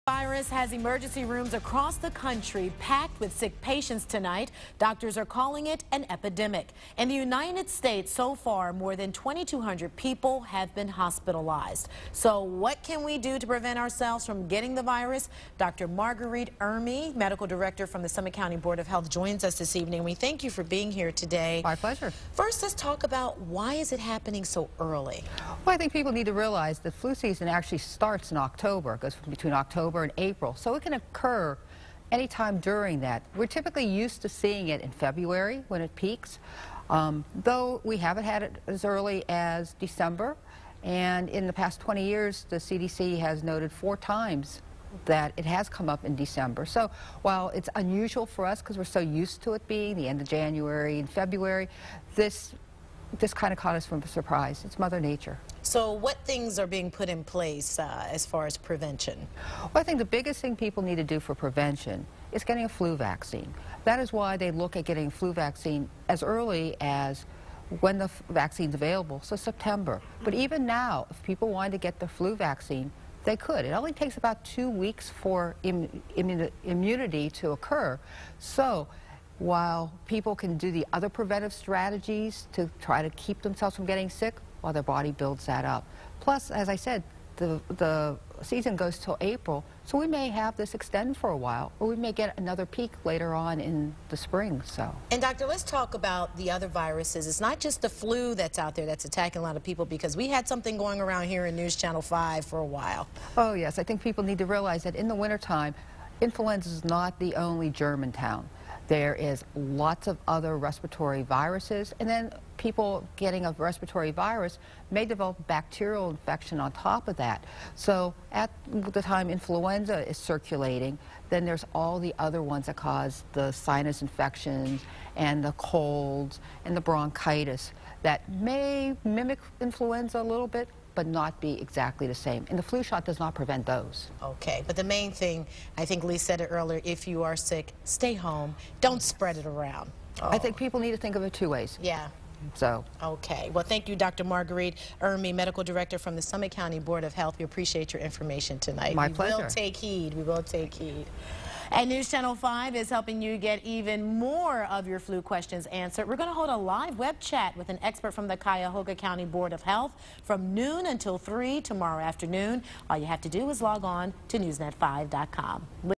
Virus has emergency rooms across the country packed with sick patients tonight. Doctors are calling it an epidemic. In the United States, so far, more than 2,200 people have been hospitalized. So what can we do to prevent ourselves from getting the virus? Dr. Marguerite Ermey, medical director from the Summit County Board of Health, joins us this evening. We thank you for being here today. My pleasure. First, let's talk about why is it happening so early? Well, I think people need to realize that flu season actually starts in October. It goes between October and April, so it can occur anytime during that. We're typically used to seeing it in February when it peaks, though we haven't had it as early as December, and in the past 20 years the CDC has noted 4 times that it has come up in December. So while it's unusual for us because we're so used to it being the end of January and February, this kind of caught us from a surprise. It's Mother Nature. So what things are being put in place as far as prevention? Well, I think the biggest thing people need to do for prevention is getting a flu vaccine. That is why they look at getting a flu vaccine as early as when the vaccine's available, so September. But even now, if people wanted to get the flu vaccine, they could. It only takes about 2 weeks for immunity to occur. So while people can do the other preventive strategies to try to keep themselves from getting sick, while their body builds that up. Plus, as I said, the season goes till April, so we may have this extend for a while, or we may get another peak later on in the spring. And doctor, let's talk about the other viruses. It's not just the flu that's out there that's attacking a lot of people, because we had something going around here in News Channel 5 for a while. Oh yes, I think people need to realize that in the wintertime, influenza is not the only germ in town. There is lots of other respiratory viruses, and then people getting a respiratory virus may develop bacterial infection on top of that. So at the time influenza is circulating, then there's all the other ones that cause the sinus infections and the colds and the bronchitis that may mimic influenza a little bit, but not be exactly the same. And the flu shot does not prevent those. Okay, but the main thing, I think Lee said it earlier, if you are sick, stay home. Don't spread it around. I think people need to think of it 2 ways. Yeah. So. Okay. Well, thank you, Dr. Marguerite Ermey, medical director from the Summit County Board of Health. We appreciate your information tonight. My pleasure. We will take heed. We will take heed. And News Channel 5 is helping you get even more of your flu questions answered. We're going to hold a live web chat with an expert from the Cuyahoga County Board of Health from noon until 3 tomorrow afternoon. All you have to do is log on to newsnet5.com.